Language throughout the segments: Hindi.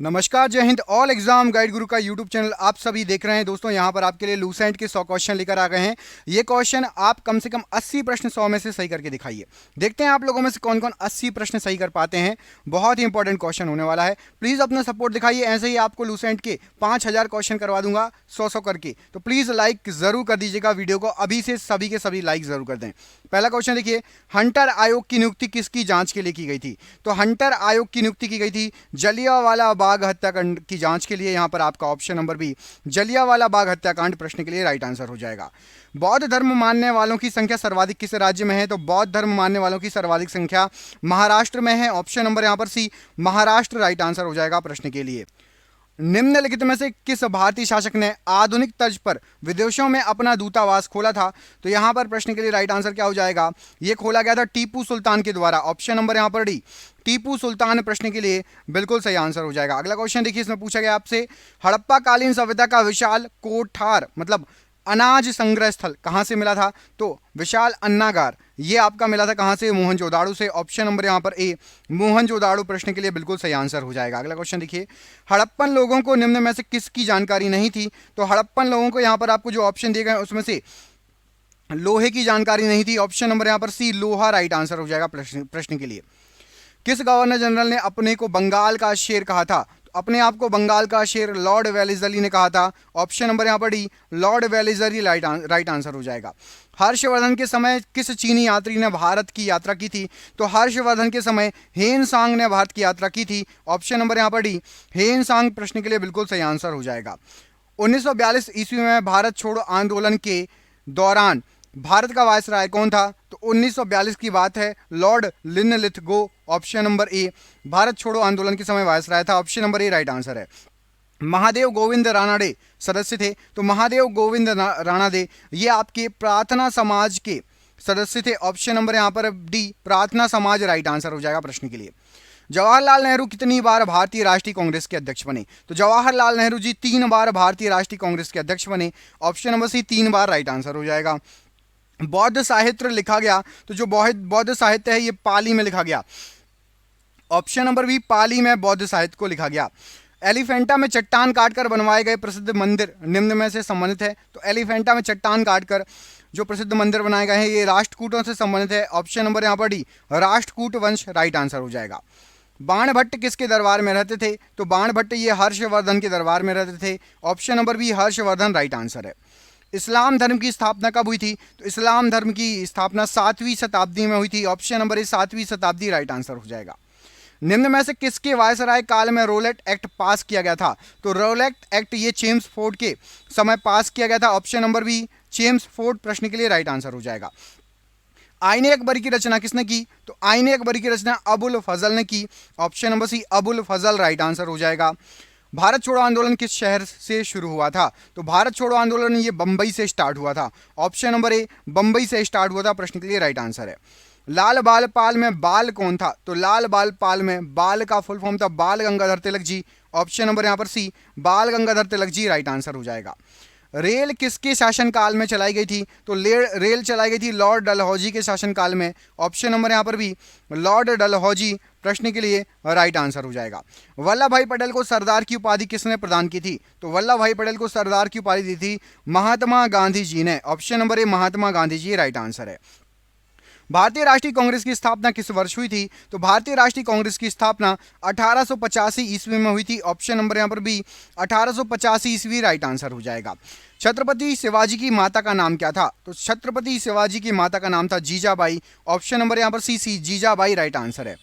नमस्कार, जय हिंद। ऑल एग्जाम गाइड गुरु का यूट्यूब चैनल आप सभी देख रहे हैं। दोस्तों यहाँ पर आपके लिए लूसेंट के 100 क्वेश्चन लेकर आ गए हैं। ये क्वेश्चन आप कम से कम 80 प्रश्न 100 में से सही करके दिखाइए। देखते हैं आप लोगों में से कौन कौन 80 प्रश्न सही कर पाते हैं। बहुत ही इंपॉर्टेंट क्वेश्चन होने वाला है। प्लीज़ अपना सपोर्ट दिखाइए। ऐसे ही आपको लूसेंट के 5000 क्वेश्चन करवा दूंगा 100 करके। तो प्लीज़ लाइक जरूर कर दीजिएगा वीडियो को। अभी से सभी के सभी लाइक जरूर कर दें। पहला क्वेश्चन देखिए, हंटर आयोग की नियुक्ति किसकी जांच के लिए की गई थी? तो हंटर आयोग की नियुक्ति की गई थी जलियांवाला बाग हत्याकांड की जांच के लिए। यहां पर आपका option number B Jallianwala Bagh हत्याकांड प्रश्न के लिए राइट आंसर हो जाएगा। बौद्ध धर्म मानने वालों की संख्या सर्वाधिक किस राज्य में है? तो बौद्ध धर्म मानने वालों की सर्वाधिक संख्या महाराष्ट्र में है। ऑप्शन नंबर यहां पर सी महाराष्ट्र राइट आंसर हो जाएगा प्रश्न के लिए। निम्नलिखित में से किस भारतीय शासक ने आधुनिक तर्ज पर विदेशों में अपना दूतावास खोला था? तो यहां पर प्रश्न के लिए राइट आंसर क्या हो जाएगा? यह खोला गया था टीपू सुल्तान के द्वारा। ऑप्शन नंबर यहां पर डी टीपू सुल्तान प्रश्न के लिए बिल्कुल सही आंसर हो जाएगा। अगला क्वेश्चन देखिए, इसमें पूछा गया आपसे हड़प्पा कालीन सभ्यता का विशाल कोठार मतलब अनाज संग्रह स्थल कहां से मिला था? तो विशाल अन्नागार ये आपका मिला था कहां से? मोहनजोदाड़ो से। ऑप्शन नंबर यहां पर ए मोहनजोदाड़ो प्रश्न के लिए बिल्कुल सही आंसर हो जाएगा। अगला क्वेश्चन देखिए, हड़प्पन लोगों को निम्न में से किसकी जानकारी नहीं थी? तो हड़प्पन लोगों को यहां पर आपको जो ऑप्शन दिए गए उसमें से लोहे की जानकारी नहीं थी। ऑप्शन नंबर यहां पर सी लोहा राइट आंसर हो जाएगा प्रश्न के लिए। किस गवर्नर जनरल ने अपने को बंगाल का शेर कहा था? अपने आप को बंगाल का शेर लॉर्ड वेलेस्ली ने कहा था। ऑप्शन नंबर यहां पर D Lord Wellesley right answer हो जाएगा। हर्षवर्धन के समय किस चीनी यात्री ने भारत की यात्रा की थी? तो हर्षवर्धन के समय हेन सांग ने भारत की यात्रा की थी। ऑप्शन नंबर यहां पर डी हेन सांग प्रश्न के लिए बिल्कुल सही आंसर हो जाएगा। 1942 ईस्वी में भारत छोड़ो आंदोलन के दौरान भारत का वायसराय कौन था? तो 1942 की बात है, लॉर्ड लिनलिथगो। ऑप्शन नंबर ए भारत छोड़ो आंदोलन के समय वायसराय था। ऑप्शन नंबर ए राइट आंसर है। महादेव गोविंद रानाडे सदस्य थे। तो महादेव गोविंद रानाडे ये आपके प्रार्थना समाज के सदस्य थे। ऑप्शन नंबर यहां पर डी प्रार्थना समाज राइट आंसर हो जाएगा प्रश्न के लिए। जवाहरलाल नेहरू कितनी बार भारतीय राष्ट्रीय कांग्रेस के अध्यक्ष बने? तो जवाहरलाल नेहरू जी 3 बार भारतीय राष्ट्रीय कांग्रेस के अध्यक्ष बने। ऑप्शन नंबर सी 3 बार राइट आंसर हो जाएगा। बौद्ध साहित्य लिखा गया, तो जो बौद्ध साहित्य है ये पाली में लिखा गया। ऑप्शन नंबर बी पाली में बौद्ध साहित्य को लिखा गया। एलिफेंटा में चट्टान काटकर बनवाए गए प्रसिद्ध मंदिर निम्न में से संबंधित है? तो एलिफेंटा में चट्टान काटकर जो प्रसिद्ध मंदिर बनाए गए हैं ये राष्ट्रकूटों से संबंधित है। ऑप्शन नंबर यहाँ पर डी राष्ट्रकूट वंश राइट आंसर हो जाएगा। बाणभट्ट किसके दरबार में रहते थे? तो बाणभट्ट ये हर्षवर्धन के दरबार में रहते थे। Option number B Harshvardhan right answer है। इस्लाम धर्म की स्थापना कब हुई थी? तो इस्लाम धर्म की स्थापना 7वीं शताब्दी में हुई थी। ऑप्शन नंबर ए 7वीं शताब्दी राइट आंसर हो जाएगा। निम्न में से किसके वायसराय काल में रोलेट एक्ट पास किया गया था? तो रोलेट एक्ट ये चेम्सफोर्ड के समय पास किया गया था। ऑप्शन नंबर बी चेम्सफोर्ड प्रश्न के लिए राइट आंसर हो जाएगा। आईने अकबरी की रचना किसने की? तो आईने अकबरी की रचना अबुल फजल ने की। ऑप्शन नंबर सी अबुल फजल राइट आंसर हो जाएगा। भारत छोड़ो आंदोलन किस शहर से शुरू हुआ था? तो भारत छोड़ो आंदोलन ये बंबई से स्टार्ट हुआ था। ऑप्शन नंबर ए बंबई से स्टार्ट हुआ था प्रश्न के लिए राइट आंसर है। लाल बाल पाल में बाल कौन था? तो लाल बाल पाल में बाल का फुल फॉर्म था बाल गंगाधर तिलक जी। ऑप्शन नंबर यहां पर सी बाल गंगाधर तिलक जी राइट आंसर हो जाएगा। रेल किसके शासनकाल में चलाई गई थी? तो रेल चलाई गई थी लॉर्ड डलहौजी के शासनकाल में। ऑप्शन नंबर यहां पर भी लॉर्ड डलहौजी प्रश्न के लिए राइट आंसर हो जाएगा। वल्लभ भाई पटेल को सरदार की उपाधि किसने प्रदान की थी? तो वल्लभ भाई पटेल को सरदार की उपाधि दी थी महात्मा गांधी जी ने। Option number A Mahatma Gandhi ji right answer है। भारतीय राष्ट्रीय कांग्रेस की स्थापना किस वर्ष हुई थी? तो भारतीय राष्ट्रीय कांग्रेस की स्थापना 1885 ईस्वी में हुई थी। ऑप्शन नंबर यहां पर भी 1885 ईस्वी राइट आंसर हो जाएगा। छत्रपति शिवाजी की माता का नाम क्या था? तो छत्रपति शिवाजी की माता का नाम था जीजाबाई। ऑप्शन नंबर यहां पर सी जीजाबाई राइट आंसर है।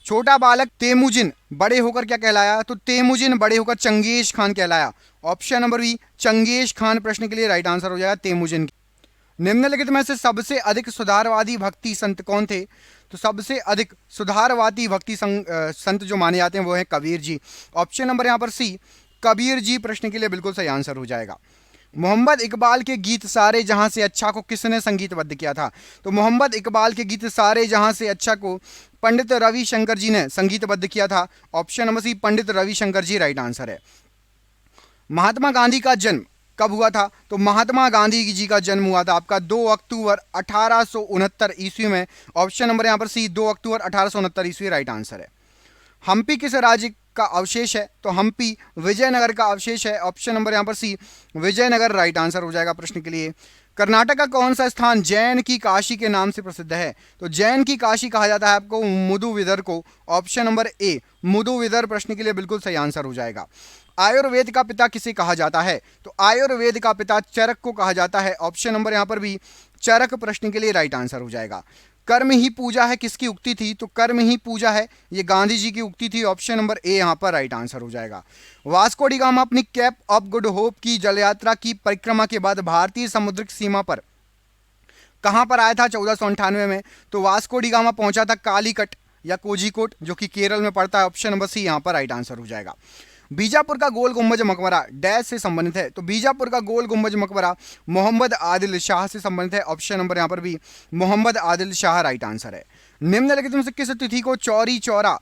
छोटा बालक तेमुजिन बड़े होकर क्या कहलाया? तो तेमुजिन बड़े होकर चंगेज खान कहलाया। Option number B Genghis Khan प्रश्न के लिए राइट आंसर हो जाएगा तेमुजिन। निम्नलिखित में से सबसे अधिक सुधारवादी भक्ति संत कौन थे? तो सबसे अधिक सुधारवादी भक्ति संत जो माने जाते हैं वो है कबीर जी। ऑप्शन नंबर यहां पर सी कबीर जी प्रश्न के लिए बिल्कुल सही आंसर हो जाएगा। मोहम्मद इकबाल के गीत सारे जहां से अच्छा को किसने संगीतबद्ध किया था? तो मोहम्मद इकबाल के गीत सारे जहां से अच्छा को पंडित रविशंकर जी ने संगीतबद्ध किया था। ऑप्शन नंबर सी पंडित रविशंकर जी राइट आंसर है। महात्मा गांधी का जन्म कब हुआ था? तो महात्मा गांधी जी का जन्म हुआ था आपका 2 अक्टूबर 1869 ईस्वी में। ऑप्शन नंबर यहां पर सी 2 अक्टूबर 1869 ईस्वी राइट आंसर है। हम्पी किस राज्य का अवशेष है तो हम्पी। विजयनगर का अवशेष है, ऑप्शन नंबर यहाँ पर सी विजयनगर राइट आंसर हो जाएगा प्रश्न के लिए। कर्नाटक का कौन सा स्थान जैन की काशी के नाम से प्रसिद्ध है? तो जैन की काशी कहा जाता है आपको मुदुविदर को, ऑप्शन नंबर ए मुदुविदर प्रश्न के लिए बिल्कुल सही आंसर हो जाएगा। आयुर्वेद का पिता किसे कहा जाता है? तो आयुर्वेद का पिता चरक को कहा जाता है, ऑप्शन नंबर यहाँ पर भी चरक प्रश्न के लिए राइट आंसर हो जाएगा। कर्म ही पूजा है किसकी उक्ति थी? तो कर्म ही पूजा है ये गांधी जी की उक्ति थी, ऑप्शन नंबर ए यहाँ पर राइट आंसर हो जाएगा। वास्को डी गामा अपनी कैप ऑफ गुड होप की जल यात्रा की परिक्रमा के बाद भारतीय समुद्रिक सीमा पर कहां पर आया था 1498 में? तो वास्को डी गामा पहुंचा था कालीकट या कोझिकोड जो कि केरल में पड़ता है, ऑप्शन नंबर सी यहाँ पर राइट आंसर हो जाएगा। बीजापुर का गोल गुंबज मकबरा डैश से संबंधित है? तो बीजापुर का गोल गुंबज मकबरा मोहम्मद आदिल शाह से संबंधित है, ऑप्शन नंबर यहाँ पर भी मोहम्मद आदिल शाह राइट आंसर है। निम्नलिखित में से किस तिथि को चौरी चौरा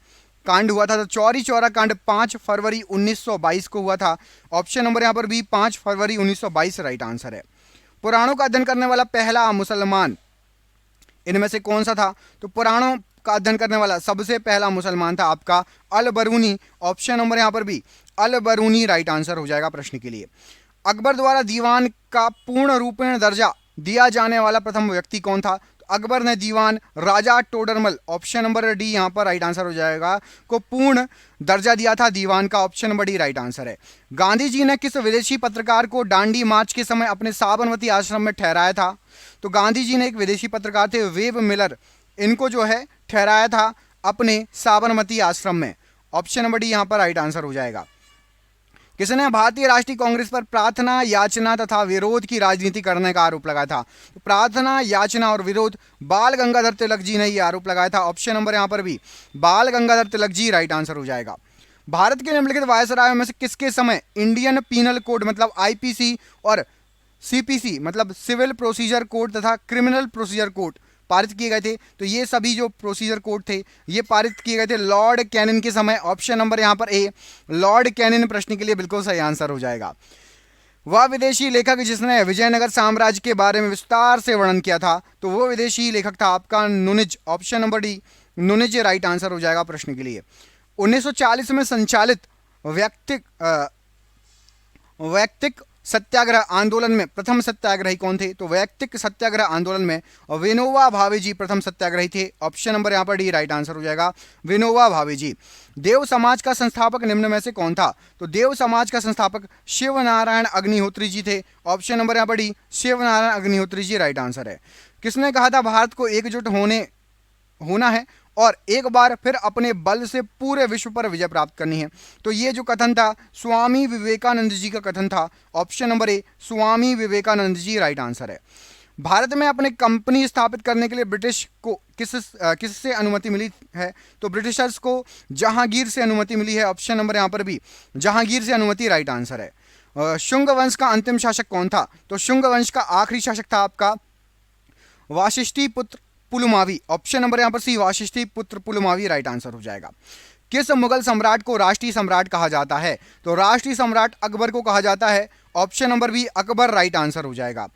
कांड हुआ था? तो चौरी चौरा कांड 5 फरवरी 1922 को हुआ था, ऑप्शन नंबर यहाँ पर भी 5 फरवरी 1922 राइट आंसर है। पुराणों का अध्ययन करने वाला पहला मुसलमान इनमें से कौन सा था? तो पुराणों का अध्ययन करने वाला सबसे पहला मुसलमान था आपका अल बरूनी, ऑप्शन नंबर यहाँ पर भी अल बरूनी राइट आंसर हो जाएगा प्रश्न के लिए। अकबर द्वारा दीवान का पूर्ण रूपेण दर्जा दिया जाने वाला प्रथम व्यक्ति कौन था? तो अकबर ने दीवान राजा टोडरमल, ऑप्शन नंबर डी यहाँ पर राइट आंसर हो जाएगा, को पूर्ण दर्जा दिया था दीवान का, option number D right answer है। गांधी जी ने किस विदेशी पत्रकार को दांडी मार्च के समय अपने साबरमती आश्रम में ठहराया था? तो गांधी जी ने एक विदेशी पत्रकार थे वेब मिलर, इनको जो है ठहराया था अपने साबरमती आश्रम में, ऑप्शन नंबर डी यहाँ पर राइट आंसर हो जाएगा। किसने भारतीय राष्ट्रीय कांग्रेस पर प्रार्थना याचना तथा विरोध की राजनीति करने का आरोप लगाया था? तो प्रार्थना याचना और विरोध बाल गंगाधर तिलक जी ने यह आरोप लगाया था, ऑप्शन नंबर यहाँ पर भी बाल गंगाधर तिलक जी राइट आंसर हो जाएगा। भारत के निम्नलिखित वायसरायों में से किसके समय इंडियन पीनल कोड मतलब आईपीसी और सीपीसी मतलब सिविल प्रोसीजर कोड तथा क्रिमिनल प्रोसीजर कोड पारित किए गए थे? तो ये सभी जो प्रोसीजर कोड थे ये पारित किए गए थे लॉर्ड कैनिन के समय, ऑप्शन नंबर यहाँ पर ए लॉर्ड कैनिन प्रश्न के लिए बिल्कुल सही आंसर हो जाएगा। वह विदेशी लेखक जिसने विजयनगर साम्राज्य के बारे में विस्तार से वर्णन किया था? तो वो विदेशी लेखक था आपका Nuniz, option number D Nuniz right answer हो जाएगा प्रश्न के लिए। 1940 में संचालित वैयक्तिक सत्याग्रह आंदोलन में प्रथम सत्याग्रही कौन थे? तो वैयक्तिक सत्याग्रह आंदोलन में विनोबा भावे जी प्रथम सत्याग्रही थे, ऑप्शन नंबर यहाँ पर डी राइट आंसर हो जाएगा विनोबा भावे जी। देव समाज का संस्थापक निम्न में से कौन था? तो देव समाज का संस्थापक शिवनारायण अग्निहोत्री जी थे, ऑप्शन नंबर यहाँ पर D Shivnarayan Agnihotri ji right answer है। किसने कहा था भारत को एकजुट होना है और एक बार फिर अपने बल से पूरे विश्व पर विजय प्राप्त करनी है? तो ये जो कथन था स्वामी विवेकानंद जी का कथन था, option number A Swami Vivekananda ji right answer है। भारत में अपने कंपनी स्थापित करने के लिए ब्रिटिश को किससे अनुमति मिली है? तो ब्रिटिशर्स को जहांगीर से अनुमति मिली है, ऑप्शन नंबर यहाँ पर भी जहांगीर से अनुमति राइट आंसर है। शुंग वंश का अंतिम शासक कौन था? तो शुंग वंश का आखिरी शासक था आपका वाशिष्ठी पुत्र पुलुमावी, ऑप्शन नंबर यहाँ पर सी वाशिष्ठी पुत्र पुलुमावी राइट आंसर हो जाएगा। किस मुगल सम्राट को राष्ट्रीय सम्राट कहा जाता है? तो राष्ट्रीय सम्राट अकबर को कहा जाता है, option number B Akbar right answer हो जाएगा।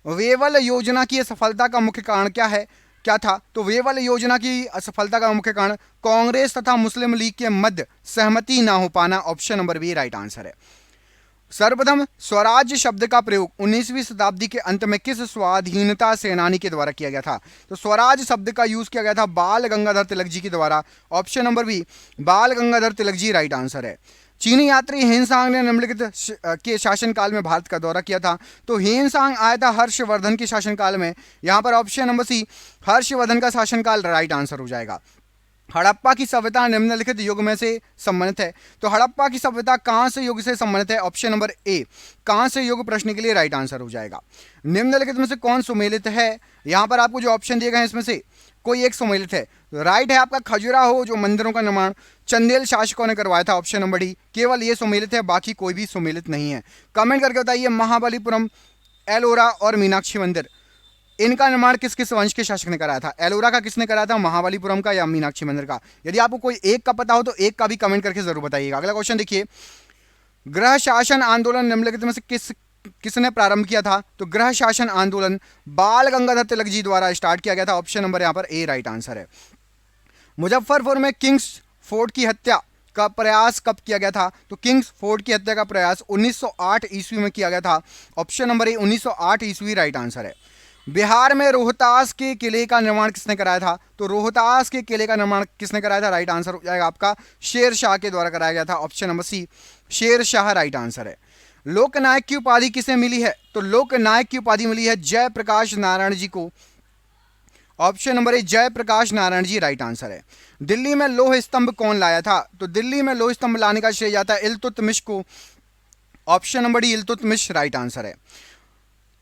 वेवल योजना की सफलता का मुख्य कारण क्या था? तो वेवल योजना की असफलता का मुख्य कारण कांग्रेस तथा मुस्लिम लीग के मध्य सहमति ना हो पाना, option number B right answer है। सर्वप्रथम स्वराज्य शब्द का प्रयोग 19वीं शताब्दी के अंत में किस स्वाधीनता सेनानी के द्वारा किया गया था? तो स्वराज शब्द का यूज किया गया था बाल गंगाधर तिलक जी के द्वारा, ऑप्शन नंबर बी बाल गंगाधर तिलक जी राइट आंसर है। चीनी यात्री हेनसांग ने निम्नलिखित के शासनकाल में भारत का दौरा किया था? तो हेनसांग आया था हर्षवर्धन के शासनकाल में, यहाँ पर ऑप्शन नंबर सी हर्षवर्धन का शासनकाल राइट आंसर हो जाएगा। हड़प्पा की सभ्यता निम्नलिखित युग में से संबंधित है? तो हड़प्पा की सभ्यता कहाँ से युग से संबंधित है? ऑप्शन नंबर ए कहाँ से युग प्रश्न के लिए राइट आंसर हो जाएगा। निम्नलिखित में से कौन सुमेलित है? यहाँ पर आपको जो ऑप्शन दिए गए हैं इसमें से कोई एक सुमेलित है। राइट है आपका खजुराहो जो मंदिरों का निर्माण चंदेल शासकों ने करवाया था, ऑप्शन नंबर डी केवल ये सुमेलित है, बाकी कोई भी सुमेलित नहीं है। कमेंट करके बताइए महाबलीपुरम, एलोरा और मीनाक्षी मंदिर इनका निर्माण किस किस वंश के शासक ने कराया था? एलोरा का किसने कराया था, महाबलीपुरम का या मीनाक्षी मंदिर का? यदि आपको कोई एक का पता हो तो एक का भी कमेंट करके जरूर बताइएगा। अगला क्वेश्चन देखिए, गृह शासन आंदोलन निम्नलिखित में से किसने प्रारंभ किया था? तो गृह शासन आंदोलन बाल गंगाधर तिलक जी द्वारा स्टार्ट किया गया था, ऑप्शन नंबर यहाँ पर ए राइट आंसर है। मुजफ्फरपुर में किंग्स फोर्ट की हत्या का प्रयास कब किया गया था? तो किंग्स फोर्ट की हत्या का प्रयास 1908 ईस्वी में किया गया था। ऑप्शन नंबर ए 1908 ईस्वी राइट आंसर है। बिहार में रोहतास के किले का निर्माण किसने कराया था? तो रोहतास के किले का निर्माण किसने कराया था? राइट आंसर हो जाएगा आपका शेर शाह के द्वारा कराया गया था। ऑप्शन नंबर सी शेर शाह राइट आंसर है। लोकनायक की उपाधि किसे मिली है? तो लोकनायक की उपाधि मिली है जयप्रकाश नारायण जी को। Option number A Jayaprakash Narayan ji right answer है। दिल्ली में लौह स्तंभ कौन लाया था? तो दिल्ली में लौह स्तंभ लाने का श्रेय जाता है इल्तुतमिश को। Option number D Iltutmish right answer है।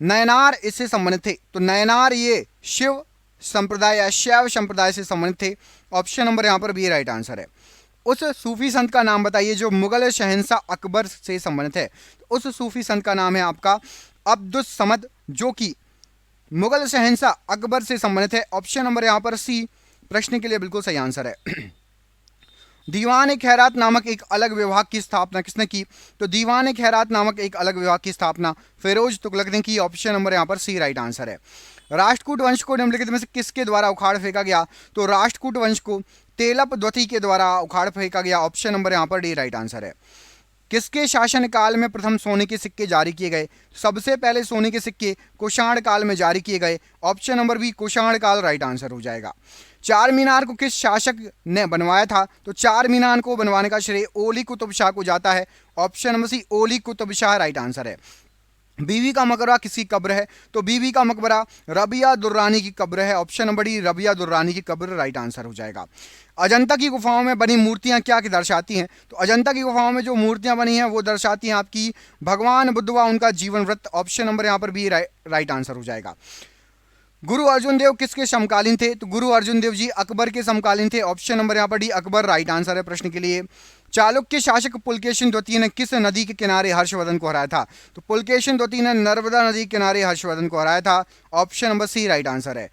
नयनार इससे संबंधित थे? तो नयनार ये शिव संप्रदाय या शैव संप्रदाय से संबंधित थे। ऑप्शन नंबर यहां पर बी राइट आंसर है। उस सूफी संत का नाम बताइए जो मुगल शहंशाह अकबर से संबंधित है। तो उस सूफी संत का नाम है आपका अब्दुस समद, जो कि मुगल शहंशाह अकबर से संबंधित है। ऑप्शन नंबर यहां पर सी प्रश्न के लिए बिल्कुल सही आंसर है। दीवान खैरात नामक एक अलग विभाग की स्थापना किसने की? तो दीवान खैरात नामक एक अलग विभाग की स्थापना फिरोज तुगलक ने की। ऑप्शन नंबर यहां पर सी राइट आंसर है। राष्ट्रकूट वंश को निम्नलिखित में से किसके द्वारा उखाड़ फेंका गया? तो राष्ट्रकूट वंश को तेलप द्वती के द्वारा उखाड़ फेंका गया। ऑप्शन नंबर यहां पर डी राइट आंसर है। किसके शासनकाल में प्रथम सोने के सिक्के जारी किए गए? सबसे पहले सोने के सिक्के कुषाण काल में जारी किए गए। ऑप्शन नंबर बी कुषाण काल राइट आंसर हो जाएगा। चार मीनार को किस शासक ने बनवाया था? तो चार मीनार को बनवाने का श्रेय ओली कुतुब शाह को जाता है। ऑप्शन नंबर सी ओली कुतुब शाह राइट आंसर है। बीवी का मकबरा किसकी कब्र है? तो बीवी का मकबरा रबिया दुर्रानी की कब्र है। Option number D Rabia Durrani की कब्र राइट आंसर हो जाएगा। अजंता की गुफाओं में बनी मूर्तियां क्या दर्शाती हैं? तो अजंता की गुफाओं में जो मूर्तियां बनी हैं वो दर्शाती हैं आपकी भगवान बुद्ध व उनका जीवन व्रत। ऑप्शन नंबर यहां पर बी राइट आंसर हो जाएगा। गुरु अर्जुन देव किसके समकालीन थे? तो गुरु अर्जुन देव जी अकबर के समकालीन थे। ऑप्शन नंबर यहां पर डी अकबर राइट आंसर है प्रश्न के लिए। चालुक्य शासक पुलकेशिन द्वितीय ने किस नदी के किनारे हर्षवर्धन को हराया था? तो पुलकेशिन द्वितीय ने नर्मदा नदी के किनारे हर्षवर्धन को हराया था। Option number C right answer है।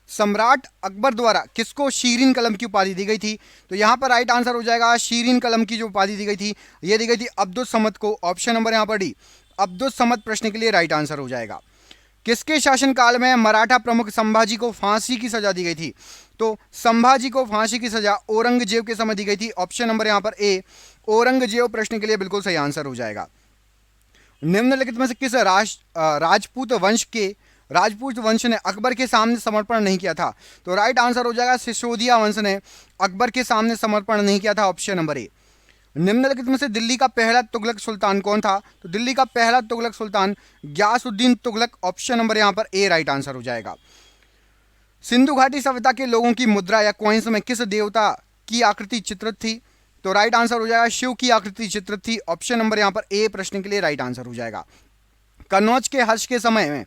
सम्राट अकबर द्वारा किसको शीरीन कलम की उपाधि दी गई थी? तो यहां पर राइट आंसर हो जाएगा शीरीन कलम की जो उपाधि दी गई थी ये दी गई थी अब्दुस समद को। ऑप्शन नंबर यहां पर डी अब्दुस समद प्रश्न के लिए राइट आंसर हो जाएगा। किसके शासनकाल में मराठा प्रमुख संभाजी को फांसी की सजा दी गई थी? तो संभाजी को फांसी की सजा औरंगजेब के समय दी गई थी। ऑप्शन नंबर यहां पर ए औरंगजेब प्रश्न के लिए बिल्कुल सही आंसर हो जाएगा। निम्नलिखित में से किस राजपूत वंश ने अकबर के सामने समर्पण नहीं किया था? तो राइट आंसर हो जाएगा सिसोदिया वंश ने अकबर के सामने समर्पण नहीं किया था। ऑप्शन नंबर ए। निम्नलिखित में से दिल्ली का पहला तुगलक सुल्तान कौन था? तो दिल्ली का पहला तुगलक सुल्तान ग्यासुद्दीन तुगलक। ऑप्शन नंबर यहां पर ए राइट आंसर हो जाएगा। सिंधु घाटी सभ्यता के लोगों की मुद्रा या कॉइन्स में किस देवता की आकृति चित्रित थी? तो राइट आंसर हो जाएगा शिव की आकृति चित्रित थी। ऑप्शन नंबर यहां पर ए प्रश्न के लिए राइट आंसर हो जाएगा। कन्नौज के हर्ष के समय में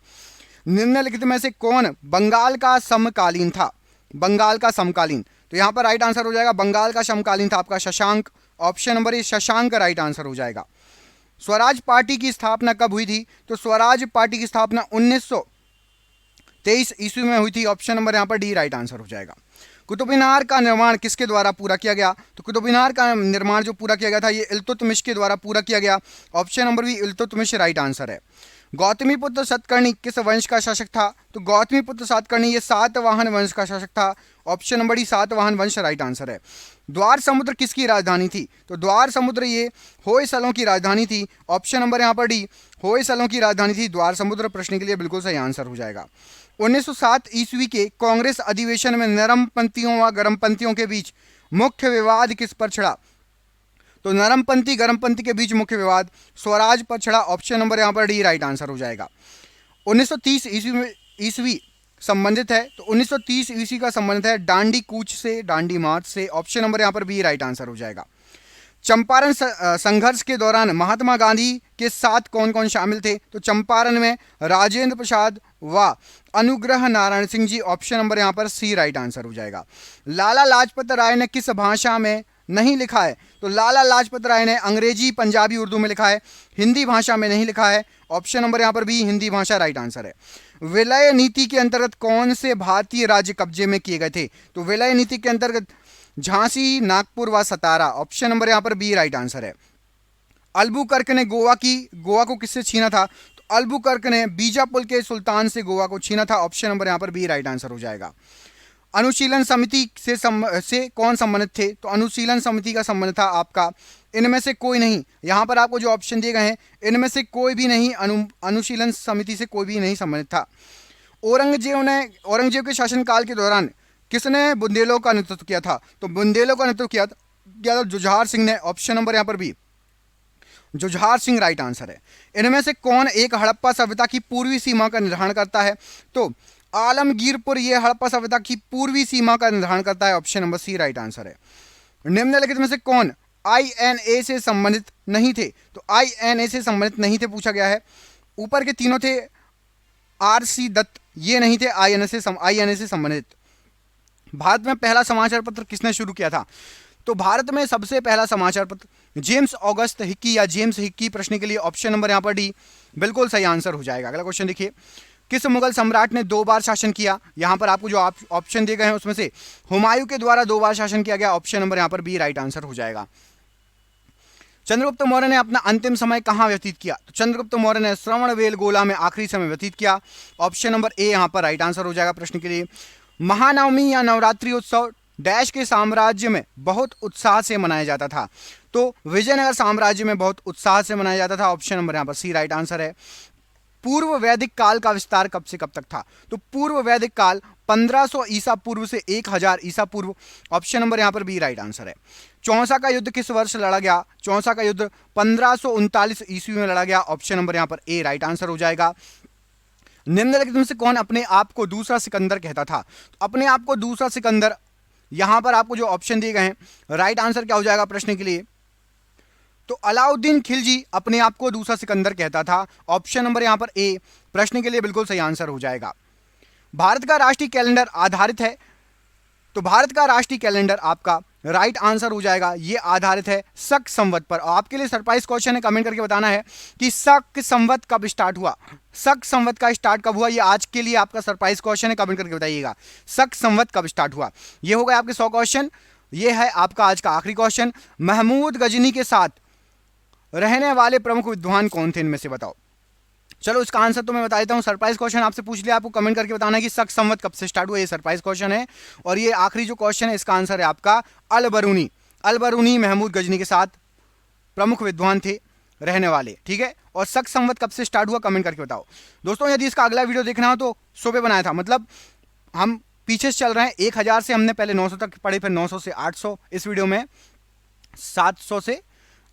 निम्नलिखित में से कौन बंगाल का समकालीन था? बंगाल का समकालीन, तो यहां पर राइट आंसर हो जाएगा बंगाल का समकालीन था आपका शशांक। ऑप्शन नंबर ए शशांक राइट आंसर हो जाएगा। स्वराज पार्टी की स्थापना कब हुई थी? तो स्वराज पार्टी की स्थापना 1923 ईस्वी में हुई थी। ऑप्शन नंबर यहां पर डी राइट आंसर हो जाएगा। कुतुब मीनार का निर्माण किसके द्वारा पूरा किया गया? तो कुतुब मीनार का निर्माण जो पूरा किया गया था ये इल्तुतमिश के द्वारा पूरा किया गया। Option number B Iltutmish right answer है। गौतमीपुत्र सतकर्णी किस वंश का शासक था? तो गौतमीपुत्र सातकर्णी ये सातवाहन वंश का शासक था। ऑप्शन नंबर डी सातवाहन वंश राइट आंसर है। द्वार समुद्र किसकी राजधानी थी? तो द्वार समुद्र ये होयसलों की राजधानी थी। ऑप्शन नंबर यहाँ पर डी होयसलों की राजधानी थी द्वार समुद्र प्रश्न के लिए बिल्कुल सही आंसर हो जाएगा। 1907 ईस्वी के कांग्रेस अधिवेशन में नरमपंथियों व गर्मपंथियों के बीच मुख्य विवाद किस पर छिड़ा? तो नरमपंथी गर्मपंथी के बीच मुख्य विवाद स्वराज पर छिड़ा। ऑप्शन नंबर यहाँ पर डी राइट आंसर हो जाएगा। 1930 ईस्वी संबंधित है, तो 1930 ईस्वी का संबंधित है डांडी कूच से, डांडी मार्च से। ऑप्शन नंबर यहाँ पर बी राइट आंसर हो जाएगा। चंपारण संघर्ष के दौरान महात्मा गांधी के साथ कौन कौन शामिल थे? तो चंपारण में राजेंद्र प्रसाद व अनुग्रह नारायण सिंह जी। ऑप्शन नंबर यहाँ पर सी राइट आंसर हो जाएगा। लाला लाजपत राय ने किस भाषा में नहीं लिखा है? तो लाला लाजपत राय ने अंग्रेजी, पंजाबी, उर्दू में लिखा है, हिंदी भाषा में नहीं लिखा है। ऑप्शन नंबर यहाँ पर बी हिंदी भाषा राइट आंसर है। विलय नीति के अंतर्गत कौन से भारतीय राज्य कब्जे में किए गए थे? तो विलय नीति के अंतर्गत झांसी, नागपुर व सतारा। ऑप्शन नंबर यहाँ पर बी राइट आंसर है। अल्बुकर्क ने गोवा को किससे छीना था? तो अल्बुकर्क ने बीजापुर के सुल्तान से गोवा को छीना था। ऑप्शन नंबर यहाँ पर बी राइट आंसर हो जाएगा। अनुशीलन समिति से कौन संबंधित थे? तो अनुशीलन समिति का संबंध था आपका इनमें से कोई नहीं। यहां पर आपको जो ऑप्शन दिए गए हैं इनमें से कोई भी नहीं अनुशीलन समिति से कोई भी नहीं संबंधित था। औरंगजेब के शासनकाल के दौरान किसने बुंदेलों का नेतृत्व किया था? तो बुंदेलों का नेतृत्व किया था जुझार सिंह ने। ऑप्शन नंबर यहाँ पर भी जुझार सिंह राइट आंसर है। इनमें से कौन एक हड़प्पा सभ्यता की पूर्वी सीमा का निर्धारण करता है? तो आलमगीरपुर ये हड़प्पा सभ्यता की पूर्वी सीमा का निर्धारण करता है। Option number C right answer है। निम्नलिखित में से कौन आईएनए से संबंधित नहीं थे? तो आईएनए से संबंधित नहीं थे पूछा गया है। ऊपर के तीनों थे, आरसी दत्त ये नहीं थे आईएनए से संबंधित। भारत में पहला समाचार पत्र किसने शुरू किया था? तो भारत में सबसे पहला समाचार पत्र जेम्स ऑगस्ट हिक्की या जेम्स हिक्की। प्रश्न के लिए ऑप्शन नंबर यहाँ पर डी बिल्कुल सही आंसर हो जाएगा। अगला क्वेश्चन देखिए, किस मुगल सम्राट ने 2 बार शासन किया? यहाँ पर आपको जो ऑप्शन दिए गए हैं उसमें से हुमायूं के द्वारा 2 बार शासन किया गया। ऑप्शन नंबर यहाँ पर बी राइट आंसर हो जाएगा। चंद्रगुप्त मौर्य ने अपना अंतिम समय कहाँ व्यतीत किया? तो चंद्रगुप्त मौर्य ने श्रवणबेलगोला में आखिरी समय व्यतीत किया। ऑप्शन नंबर ए यहाँ पर राइट आंसर हो जाएगा प्रश्न के लिए। महानवमी या नवरात्रि उत्सव डैश के साम्राज्य में बहुत उत्साह से मनाया जाता था? तो विजयनगर साम्राज्य में बहुत उत्साह से मनाया जाता था। ऑप्शन नंबर यहाँ पर सी राइट आंसर है। पूर्व वैदिक काल का विस्तार कब से कब तक था? तो पूर्व वैदिक काल 1500 ईसा पूर्व से 1000 ईसा पूर्व। ऑप्शन नंबर यहाँ पर बी राइट आंसर है। चौसा का युद्ध किस वर्ष लड़ा गया? चौसा का युद्ध 1539 ईस्वी में लड़ा गया। ऑप्शन नंबर यहाँ पर ए राइट आंसर हो जाएगा। निम्नलिखित में से कौन अपने आप को दूसरा सिकंदर कहता था? तो अपने आप को दूसरा सिकंदर, यहां पर आपको जो ऑप्शन दिए गए हैं राइट आंसर क्या हो जाएगा प्रश्न के लिए? तो अलाउद्दीन खिलजी अपने आप को दूसरा सिकंदर कहता था। ऑप्शन नंबर यहां पर ए प्रश्न के लिए बिल्कुल सही आंसर हो जाएगा। भारत का राष्ट्रीय कैलेंडर आधारित है? तो भारत का राष्ट्रीय कैलेंडर आपका राइट आंसर हो जाएगा, ये आधारित है शक संवत पर। आपके लिए सरप्राइज क्वेश्चन है, कमेंट करके बताना है कि शक संवत कब स्टार्ट हुआ। शक संवत का स्टार्ट कब हुआ, ये आज के लिए आपका सरप्राइज क्वेश्चन है, कमेंट करके बताइएगा शक संवत कब स्टार्ट हुआ। ये हो गए आपके 100 क्वेश्चन। ये है आपका आज का आखिरी क्वेश्चन। महमूद गजनी के साथ रहने वाले प्रमुख विद्वान कौन थे, इनमें से बताओ। चलो इसका आंसर तो मैं बता देता हूँ। सरप्राइज क्वेश्चन आपसे पूछ लिया, आपको कमेंट करके बताना है कि शक संवत कब से स्टार्ट हुआ। ये सरप्राइज क्वेश्चन है। और ये आखिरी जो क्वेश्चन है इसका आंसर है आपका अल-बरूनी। अल-बरूनी महमूद गजनी के साथ प्रमुख विद्वान थे रहने वाले, ठीक है। और शक संवत कब से स्टार्ट हुआ कमेंट करके बताओ। दोस्तों यदि इसका अगला वीडियो देखना हो तो सुबह बनाया था, मतलब हम पीछे से चल रहे हैं। 1000 से हमने पहले 900 तक पढ़े, फिर 900 से 800, इस वीडियो में 700 से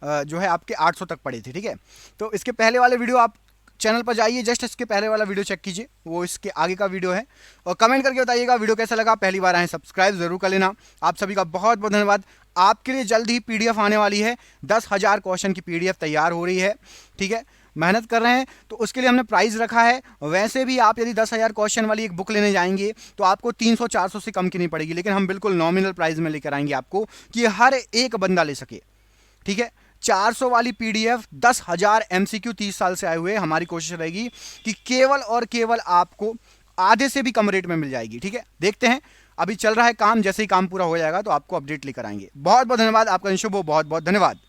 जो है आपके 800 तक पढ़े थे, ठीक है। तो इसके पहले वाले वीडियो आप चैनल पर जाइए, जस्ट इसके पहले वाला वीडियो चेक कीजिए, वो इसके आगे का वीडियो है। और कमेंट करके बताइएगा वीडियो कैसा लगा। पहली बार आए सब्सक्राइब जरूर कर लेना। आप सभी का बहुत बहुत धन्यवाद। आपके लिए जल्द ही पीडीएफ आने वाली है। 10,000 क्वेश्चन की पीडीएफ तैयार हो रही है, ठीक है। मेहनत कर रहे हैं तो उसके लिए हमने प्राइस रखा है। वैसे भी आप यदि 10,000 क्वेश्चन वाली एक बुक लेने जाएंगे तो आपको 300-400 से कम की नहीं पड़ेगी, लेकिन हम बिल्कुल नॉमिनल प्राइस में लेकर आएंगे आपको कि हर एक बंदा ले सके, ठीक है। 400 वाली पीडीएफ 10,000 एमसीक्यू 30 साल से आए हुए, हमारी कोशिश रहेगी कि केवल और केवल आपको आधे से भी कम रेट में मिल जाएगी, ठीक है। देखते हैं, अभी चल रहा है काम, जैसे ही काम पूरा हो जाएगा तो आपको अपडेट लेकर आएंगे। बहुत बहुत धन्यवाद, आपका शुभ हो, बहुत बहुत धन्यवाद।